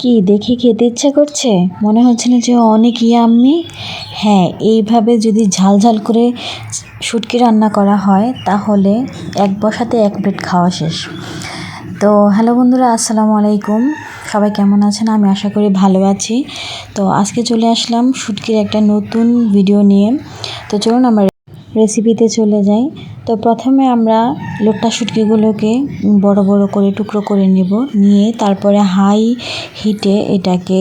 কি দেখে খেতে ইচ্ছা করছে? মনে হচ্ছে না যে অনেক ইয়াম্মি? হ্যাঁ, এইভাবে যদি ঝাল ঝাল করে শুটকি রান্না করা হয় তাহলে এক বসাতে এক প্লেট খাওয়া শেষ। তো হ্যালো বন্ধুরা, আসসালামু আলাইকুম। সবাই কেমন আছেন? আমি আশা করি ভালো আছি। তো আজকে চলে আসলাম শুটকির একটা নতুন ভিডিও নিয়ে। তো চলুন আমরা রেসিপিতে চলে যাই। তো প্রথমে আমরা লোট্টা শুটকিগুলোকে বড় বড় করে টুকরো করে নিয়ে তারপরে হাই হিটে এটাকে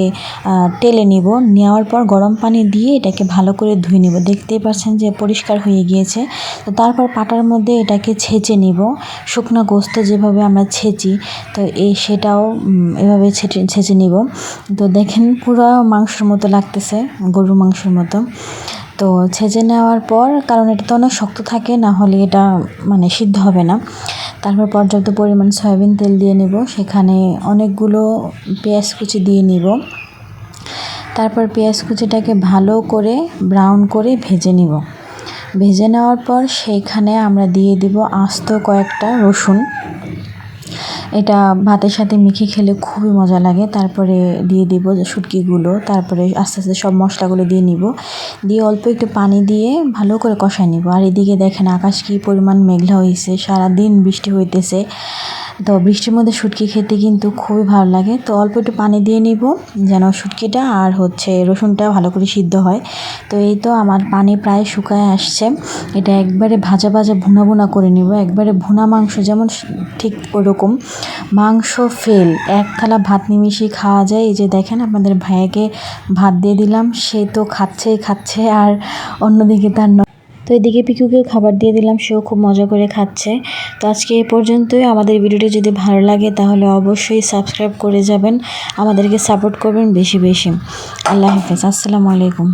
টেলে নিব। নেওয়ার পর গরম পানি দিয়ে এটাকে ভালো করে ধুয়ে নিব। দেখতেই পাচ্ছেন যে পরিষ্কার হয়ে গিয়েছে। তো তারপর পাটার মধ্যে এটাকে ছেঁচে নিব। শুকনো গোস্ত যেভাবে আমরা ছেঁচি, তো সেটাও এভাবে ছেঁচে নিব। তো দেখেন পুরো মাংসের মতো লাগতেছে, গরুর মাংসের মতো। তো ছেঁচে নেওয়ার পর, কারণ এটা তো অনেক শক্ত থাকে, না হলে এটা সিদ্ধ হবে না। তারপর পর্যাপ্ত পরিমাণ সয়াবিন তেল দিয়ে নেব, সেখানে অনেকগুলো পেঁয়াজ কুচি দিয়ে নিব। তারপর পেঁয়াজ কুচিটাকে ভালো করে ব্রাউন করে ভেজে নিব। ভেজে নেওয়ার পর সেইখানে আমরা দিয়ে দিব আস্ত কয়েকটা রসুন। এটা ভাতের সাথে মেখে খেলে খুবই মজা লাগে। তারপরে দিয়ে দিব শুটকিগুলো, তারপরে আস্তে আস্তে সব মশলাগুলো দিয়ে নিব। দিয়ে অল্প একটু পানি দিয়ে ভালো করে কষায় নিব। আর এদিকে দেখেন আকাশ কী পরিমাণ মেঘলা হয়েছে, সারাদিন বৃষ্টি হইতেছে। তো বৃষ্টির মধ্যে শুটকি খেতে কিন্তু খুবই ভালো লাগে। তো অল্প একটু পানি দিয়ে নিব যেন শুটকিটা আর রসুনটা ভালো করে সিদ্ধ হয়। তো এই তো আমার পানি প্রায় শুকায় আসছে। এটা একবারে ভাজা ভাজা ভুনা ভুনা করে নিব। একবারে ভুনা মাংস যেমন ঠিক ওরকম মাংস ফেল, এক থালা ভাত নিমিশেই খাওয়া যায়। এই যে দেখেন আপনাদের ভাইয়াকে ভাত দিয়ে দিলাম, সে তো খাচ্ছে আর অন্যদিকে তার তো এদিকে পিকুকেও খাবার দিয়ে দিলাম, সেও খুব মজা করে খাচ্ছে। তো আজকে এ পর্যন্তই। আমাদের ভিডিওটি যদি ভালো লাগে তাহলে অবশ্যই সাবস্ক্রাইব করে যাবেন, আমাদেরকে সাপোর্ট করবেন বেশি বেশি। আল্লাহ হাফেজ, আসসালামু আলাইকুম।